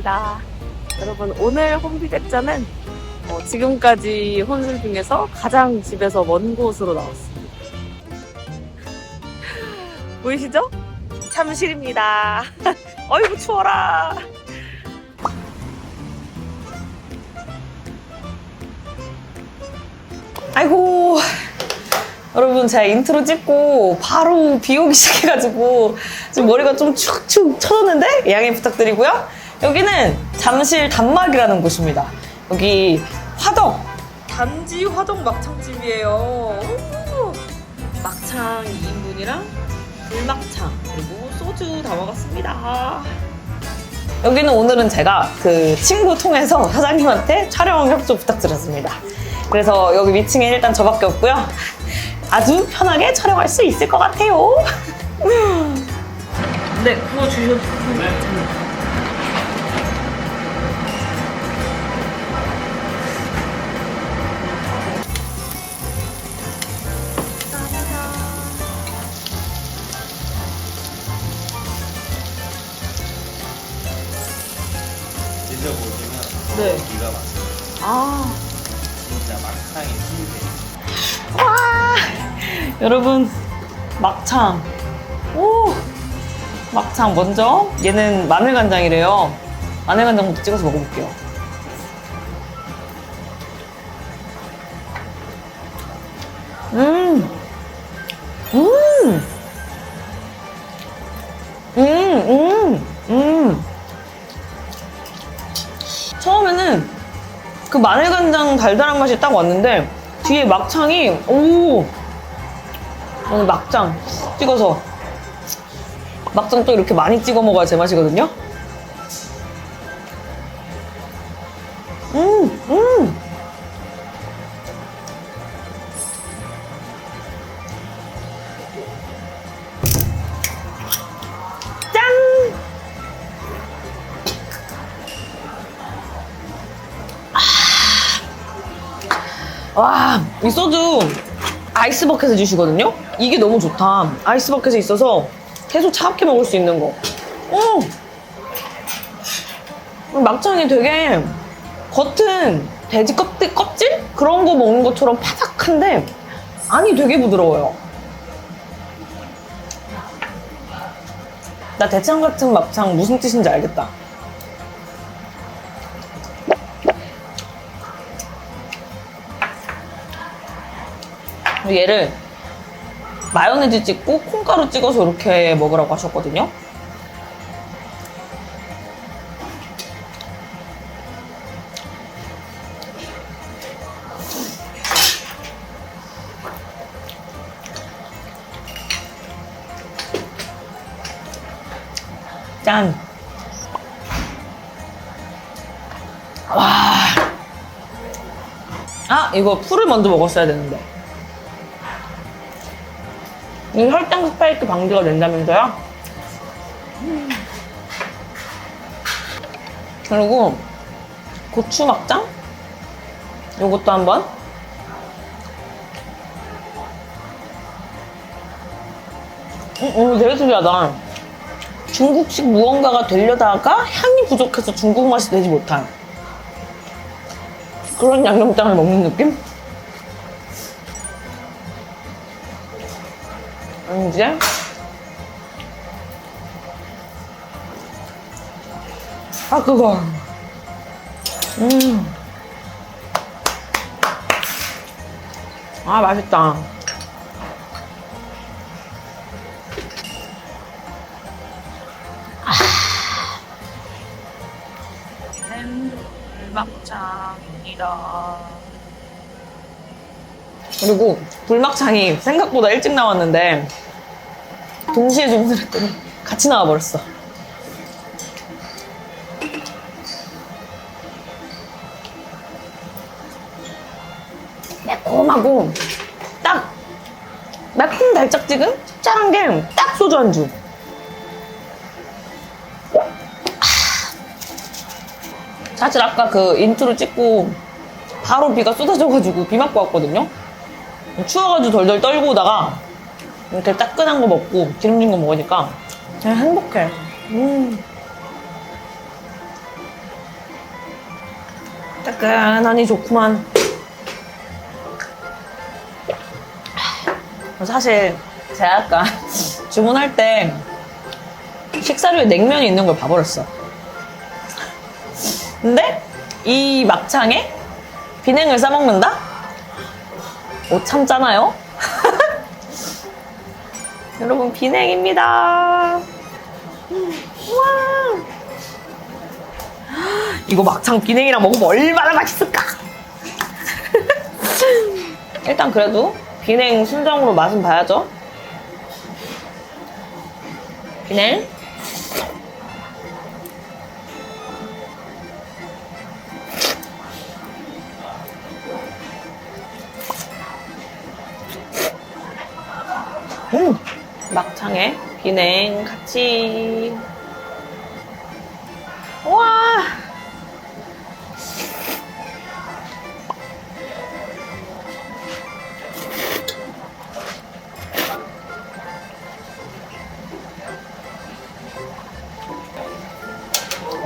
반갑습니다. 여러분, 오늘 홈비백자는 지금까지 혼술 중에서 가장 집에서 먼 곳으로 나왔습니다. 보이시죠? 참실입니다. 어이구 추워라. 아이고, 여러분, 제가 인트로 찍고 바로 비 오기 시작해가지고 지금 머리가 좀 축축 처졌는데 양해 부탁드리고요. 여기는 잠실 단막이라는 곳입니다. 여기 화덕, 단지 화덕 막창집이에요. 오, 막창 2인분이랑 불막창 그리고 소주 다 먹었습니다. 여기는 오늘은 제가 그 친구 통해서 사장님한테 촬영 협조 부탁드렸습니다. 그래서 여기 위층에 일단 저밖에 없고요. 아주 편하게 촬영할 수 있을 것 같아요. 네, 구워주셔도 됩니다. 드셔보시면 네. 기가 막혀요. 아, 진짜 막창이 신기해요. 와, 여러분 막창. 오, 막창 먼저 얘는 마늘간장이래요. 마늘간장부터 찍어서 먹어볼게요. 음, 음, 처음에는 그 마늘간장 달달한 맛이 딱 왔는데 뒤에 막창이 오늘 막장 찍어서 막장 또 이렇게 많이 찍어 먹어야 제 맛이거든요. 짠! 와, 이 소주 아이스버켓에 주시거든요? 이게 너무 좋다. 아이스버켓에 있어서 계속 차갑게 먹을 수 있는 거. 막창이 되게 겉은 돼지 껍질? 그런 거 먹는 것처럼 바삭한데 안이 되게 부드러워요. 나 대창 같은 막창 무슨 뜻인지 알겠다. 얘를 마요네즈 찍고 콩가루 찍어서 이렇게 먹으라고 하셨거든요. 짠! 와! 아, 이거 풀을 먼저 먹었어야 되는데. 이 혈당 스파이크 방지가 된다면서요? 그리고 고추 막장? 요것도 한번. 되게 특이하다. 중국식 무언가가 되려다가 향이 부족해서 중국 맛이 되지 못한 그런 양념장을 먹는 느낌? 이제 그거 맛있다. 불막창입니다. 그리고 불막창이 생각보다 일찍 나왔는데 동시에 주문을 했더니 같이 나와버렸어. 매콤하고 딱 매콤 달짝지근 짭짤한 게 딱 소주 안주. 사실 아까 그 인트로 찍고 바로 비가 쏟아져가지고 비 맞고 왔거든요. 추워가지고 덜덜 떨고 오다가 이렇게 따끈한 거 먹고 기름진 거 먹으니까 그냥 행복해. 따끈하니 좋구만. 사실 제가 아까 주문할 때 식사류에 냉면이 있는 걸 봐버렸어. 근데 이 막창에 비냉을 싸먹는다? 못 참잖아요? 여러분, 비냉입니다. 우와. 이거 막창 비냉이랑 먹으면 얼마나 맛있을까? 일단 그래도 비냉 순정으로 맛은 봐야죠. 비냉. 막창에 비냉 같이. 우와.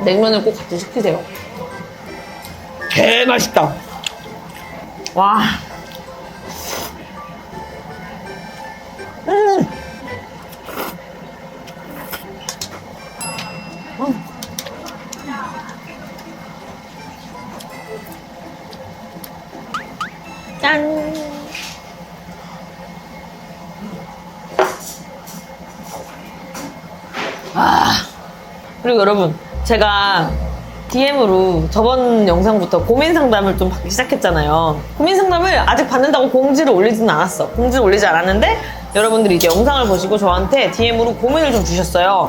냉면을 꼭 같이 시키세요. 개 맛있다. 와. 짠. 그리고 여러분, 제가 DM으로 저번 영상부터 고민 상담을 좀 받기 시작했잖아요. 고민 상담을 아직 받는다고 공지를 올리지는 않았어. 공지를 올리지 않았는데 여러분들이 이제 영상을 보시고 저한테 DM으로 고민을 좀 주셨어요.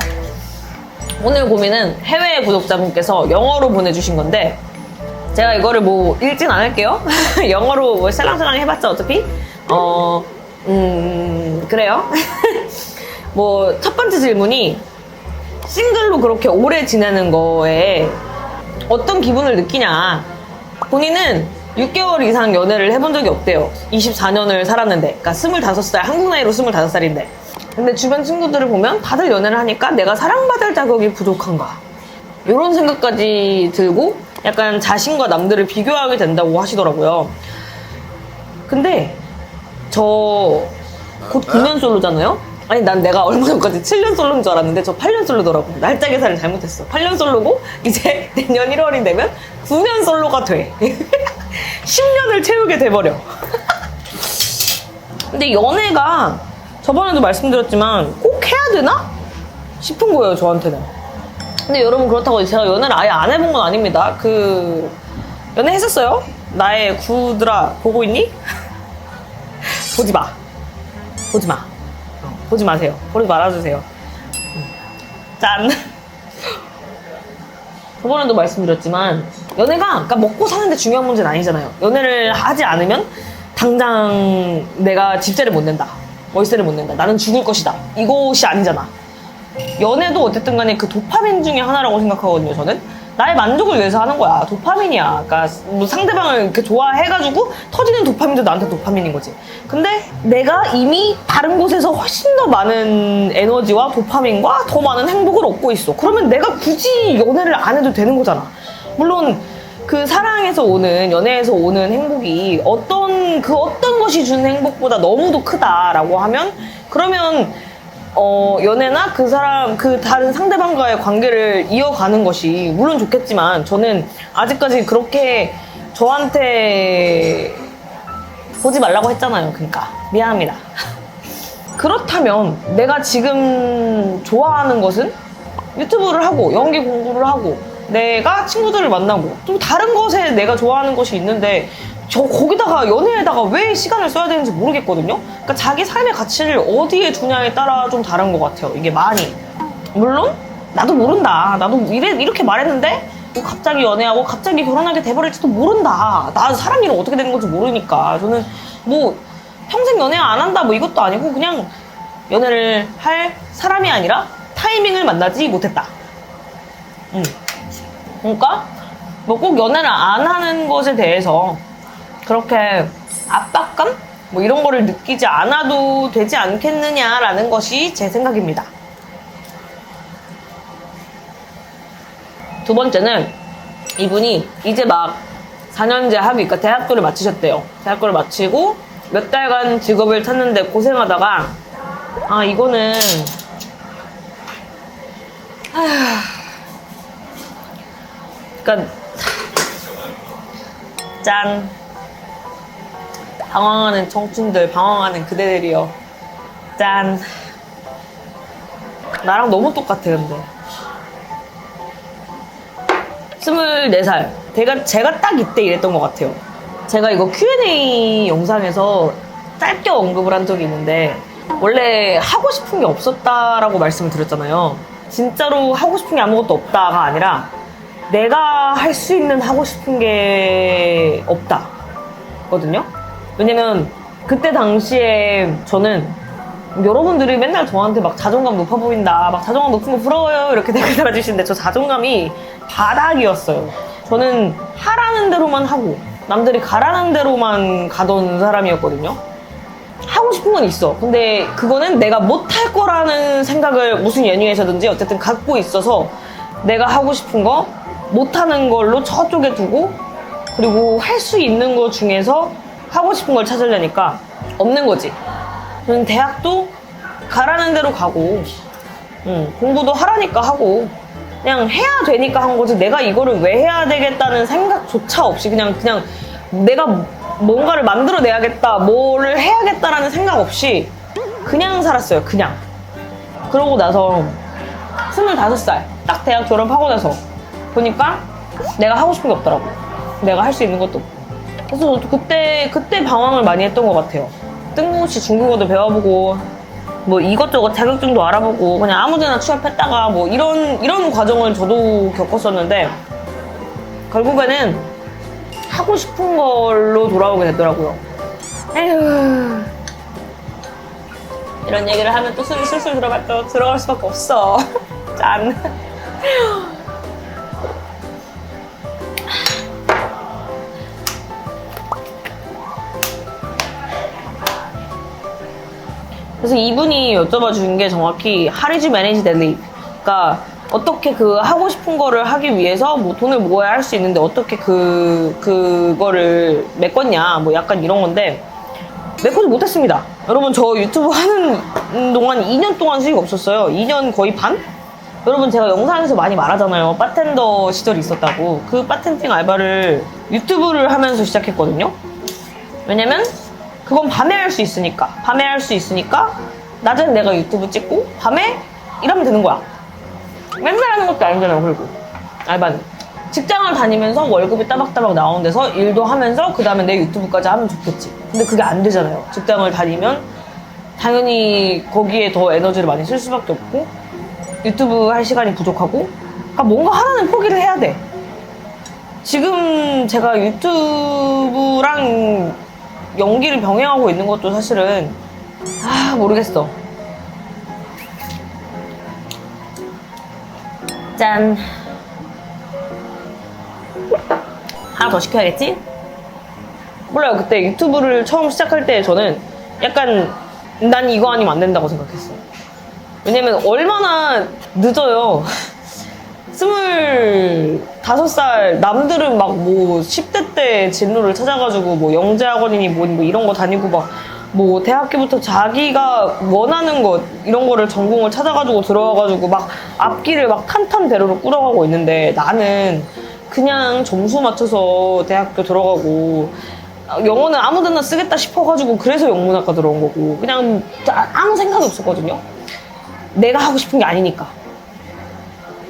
오늘 고민은 해외 구독자분께서 영어로 보내주신 건데 제가 이거를 뭐 읽진 않을게요. 영어로 뭐 샬랑샬랑 해봤자 어차피 그래요. 뭐 첫 번째 질문이 싱글로 그렇게 오래 지내는 거에 어떤 기분을 느끼냐. 본인은 6개월 이상 연애를 해본 적이 없대요. 24년을 살았는데, 그러니까 25살, 한국 나이로 25살인데. 근데 주변 친구들을 보면 다들 연애를 하니까 내가 사랑받을 자격이 부족한가, 이런 생각까지 들고 약간 자신과 남들을 비교하게 된다고 하시더라고요. 근데 저 곧 9년 솔로잖아요. 아니, 난 내가 얼마 전까지 7년 솔로인 줄 알았는데 저 8년 솔로더라고. 날짜 계산을 잘못했어. 8년 솔로고 이제 내년 1월이 되면 9년 솔로가 돼. 10년을 채우게 돼버려. 근데 연애가 저번에도 말씀드렸지만 꼭 해야 되나? 싶은 거예요, 저한테는. 근데 여러분, 그렇다고 제가 연애를 아예 안 해본 건 아닙니다. 연애 했었어요. 나의 구들아, 보고 있니? 보지 마. 보지 마. 보지 마세요. 보지 말아주세요. 짠. 저번에도 말씀드렸지만 연애가 그러니까 먹고 사는데 중요한 문제는 아니잖아요. 연애를 하지 않으면 당장 내가 집세를 못 낸다, 월세를 못 낸다, 나는 죽을 것이다, 이것이 아니잖아. 연애도 어쨌든 간에 그 도파민 중에 하나라고 생각하거든요, 저는. 나의 만족을 위해서 하는 거야. 도파민이야. 그러니까 뭐 상대방을 이렇게 좋아해가지고 터지는 도파민도 나한테 도파민인 거지. 근데 내가 이미 다른 곳에서 훨씬 더 많은 에너지와 도파민과 더 많은 행복을 얻고 있어. 그러면 내가 굳이 연애를 안 해도 되는 거잖아. 물론 그 사랑에서 오는, 연애에서 오는 행복이 어떤 것이 주는 행복보다 너무도 크다라고 하면, 그러면 연애나 그 다른 상대방과의 관계를 이어가는 것이 물론 좋겠지만, 저는 아직까지 그렇게 저한테 보지 말라고 했잖아요. 그러니까 미안합니다. 그렇다면 내가 지금 좋아하는 것은 유튜브를 하고 연기 공부를 하고 내가 친구들을 만나고 좀 다른 것에 내가 좋아하는 것이 있는데 거기다가 연애에다가 왜 시간을 써야 되는지 모르겠거든요. 그러니까 자기 삶의 가치를 어디에 두냐에 따라 좀 다른 것 같아요, 이게 많이. 물론 나도 모른다. 나도 이렇게 말했는데 뭐 갑자기 연애하고 갑자기 결혼하게 돼버릴지도 모른다. 나 사람 일은 어떻게 되는 건지 모르니까. 저는 뭐 평생 연애 안 한다 뭐 이것도 아니고 그냥 연애를 할 사람이 아니라 타이밍을 만나지 못했다. 그러니까 뭐 꼭 연애를 안 하는 것에 대해서 그렇게 압박감? 뭐 이런 거를 느끼지 않아도 되지 않겠느냐라는 것이 제 생각입니다. 두 번째는 이분이 이제 막 4년제 학위, 그러니까 대학교를 마치셨대요. 대학교를 마치고 몇 달간 직업을 찾는데 고생하다가 아 이거는 그러니까 짠 방황하는 청춘들, 방황하는 그대들이여 짠 나랑 너무 똑같아 근데 24살 제가 딱 이때 이랬던 것 같아요. 제가 이거 Q&A 영상에서 짧게 언급을 한 적이 있는데 원래 하고 싶은 게 없었다라고 말씀을 드렸잖아요. 진짜로 하고 싶은 게 아무것도 없다가 아니라 내가 할 수 있는 하고 싶은 게 없다 거든요. 왜냐면 그때 당시에 저는 여러분들이 맨날 저한테 막 자존감 높아 보인다, 막 자존감 높은 거 부러워요 이렇게 댓글 달아주시는데 저 자존감이 바닥이었어요. 저는 하라는 대로만 하고 남들이 가라는 대로만 가던 사람이었거든요. 하고 싶은 건 있어. 근데 그거는 내가 못할 거라는 생각을 무슨 연유에서든지 어쨌든 갖고 있어서 내가 하고 싶은 거 못하는 걸로 저쪽에 두고 그리고 할 수 있는 거 중에서 하고 싶은 걸 찾으려니까 없는 거지. 저는 대학도 가라는 대로 가고 공부도 하라니까 하고 그냥 해야 되니까 한 거지 내가 이거를 왜 해야 되겠다는 생각조차 없이 그냥 내가 뭔가를 만들어내야겠다 뭐를 해야겠다라는 생각 없이 그냥 살았어요. 그냥. 그러고 나서 25살 딱 대학 졸업하고 나서 보니까 내가 하고 싶은 게 없더라고. 내가 할 수 있는 것도 없고. 그래서 저도 그때 방황을 많이 했던 것 같아요. 뜬금없이 중국어도 배워보고 뭐 이것저것 자격증도 알아보고 그냥 아무데나 취업했다가 뭐 이런 과정을 저도 겪었었는데 결국에는 하고 싶은 걸로 돌아오게 되더라고요. 에휴 이런 얘기를 하면 또 술이 술술 들어갈 수밖에 없어. 짠. 그래서 이분이 여쭤봐 준 게 정확히 How did you manage that leap? 그러니까 어떻게 그 하고 싶은 거를 하기 위해서 뭐 돈을 모아야 할 수 있는데 어떻게 그거를 메꿨냐 뭐 약간 이런 건데 메꾸지 못했습니다. 여러분 저 유튜브 하는 동안 2년 동안 수익 없었어요. 2년 거의 반? 여러분 제가 영상에서 많이 말하잖아요. 바텐더 시절이 있었다고. 그 바텐팅 알바를 유튜브를 하면서 시작했거든요. 왜냐면 그건 밤에 할 수 있으니까. 밤에 할 수 있으니까 낮엔 내가 유튜브 찍고 밤에 일하면 되는 거야. 맨날 하는 것도 아니잖아요. 그리고 알바는 직장을 다니면서 월급이 따박따박 나오는 데서 일도 하면서 그 다음에 내 유튜브까지 하면 좋겠지. 근데 그게 안 되잖아요. 직장을 다니면 당연히 거기에 더 에너지를 많이 쓸 수밖에 없고 유튜브 할 시간이 부족하고 그러니까 뭔가 하나는 포기를 해야 돼. 지금 제가 유튜브랑 연기를 병행하고 있는 것도 사실은 모르겠어. 짠. 하나 더 시켜야겠지? 몰라요. 그때 유튜브를 처음 시작할 때 저는 약간 난 이거 아니면 안 된다고 생각했어요. 왜냐면 얼마나 늦어요. 25살 남들은 막 뭐 10대 때 진로를 찾아가지고 뭐 영재학원이니 뭐 이런 거 다니고 막 뭐 대학교부터 자기가 원하는 것 이런 거를 전공을 찾아가지고 들어와가지고 막 앞길을 막 탄탄대로로 꾸려가고 있는데 나는 그냥 점수 맞춰서 대학교 들어가고 영어는 아무데나 쓰겠다 싶어가지고 그래서 영문학과 들어온 거고 그냥 아무 생각이 없었거든요. 내가 하고 싶은 게 아니니까.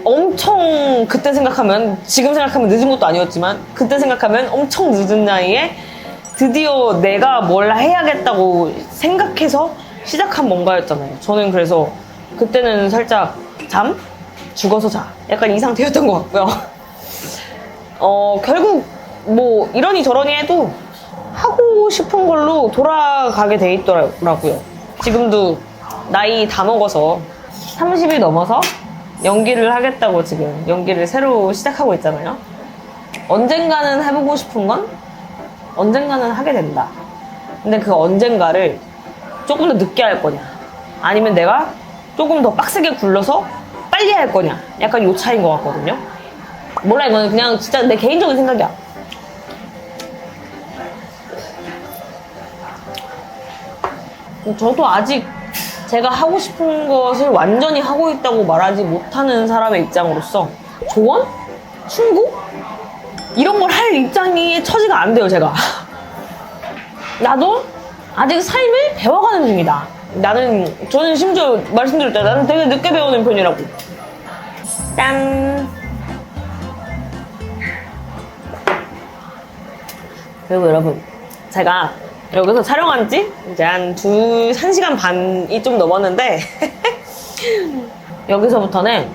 엄청 그때 생각하면 지금 생각하면 늦은 것도 아니었지만 그때 생각하면 엄청 늦은 나이에 드디어 내가 뭘 해야겠다고 생각해서 시작한 뭔가였잖아요. 저는 그래서 그때는 살짝 잠? 죽어서 자. 약간 이 상태였던 것 같고요. 결국 뭐 이러니 저러니 해도 하고 싶은 걸로 돌아가게 돼 있더라고요. 지금도 나이 다 먹어서 30이 넘어서 연기를 하겠다고 지금 연기를 새로 시작하고 있잖아요. 언젠가는 해보고 싶은 건 언젠가는 하게 된다. 근데 그 언젠가를 조금 더 늦게 할 거냐 아니면 내가 조금 더 빡세게 굴러서 빨리 할 거냐 약간 요 차이인 것 같거든요. 몰라 이거는 그냥 진짜 내 개인적인 생각이야. 저도 아직 제가 하고 싶은 것을 완전히 하고 있다고 말하지 못하는 사람의 입장으로서 조언? 충고? 이런 걸 할 입장이 처지가 안 돼요, 제가. 나도 아직 삶을 배워가는 중이다. 저는 심지어 말씀드렸잖아요. 나는 되게 늦게 배우는 편이라고. 짠! 그리고 여러분, 제가 여기서 촬영한 지 이제 한 1시간 반이 좀 넘었는데, 여기서부터는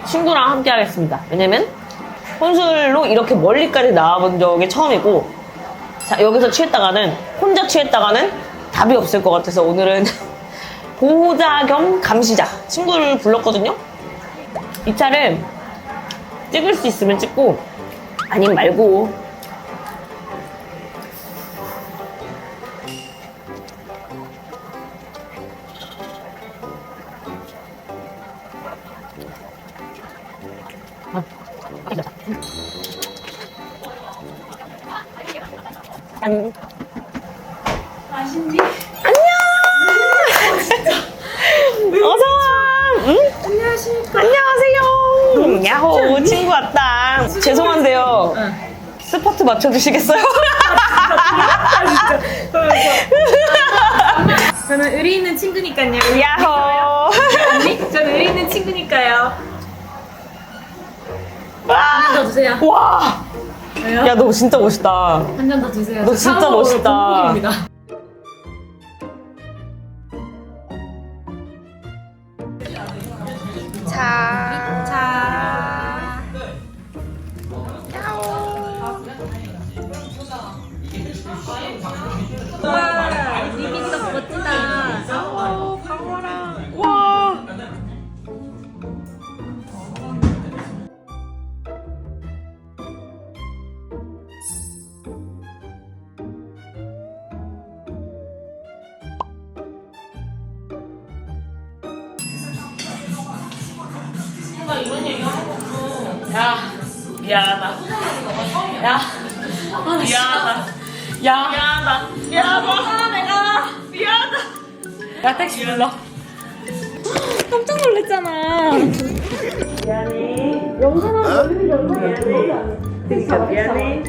친구랑 함께 하겠습니다. 왜냐면, 혼술로 이렇게 멀리까지 나와본 적이 처음이고, 자, 여기서 취했다가는, 혼자 취했다가는 답이 없을 것 같아서 오늘은 보호자 겸 감시자 친구를 불렀거든요. 이 차를 찍을 수 있으면 찍고, 아님 말고, 맛있니? 안녕! 어서와! 응? 안녕하십니까. 안녕하세요! 야호, 친구 왔다. 죄송한데요. 스퍼트 맞춰주시겠어요? 저는 의리 있는 친구니까요. 야호! 언니? 저는 의리 있는 친구니까요. 와! 한 잔 더 주세요. 와! 왜요? 야, 너 진짜 멋있다. 한 잔 더 주세요. 너 진짜 멋있다. 입니다. 자. 와, 리믹서 멋지다. 오, 방어라. 와! 야, 미안하다. 야, 미안하다. 야, 미안하다. 미안하다. 내가 미안하다. 야, 택시 불러. 깜짝 놀랐잖아. 미안해. 영상은 미안해. 그러니까 미안해.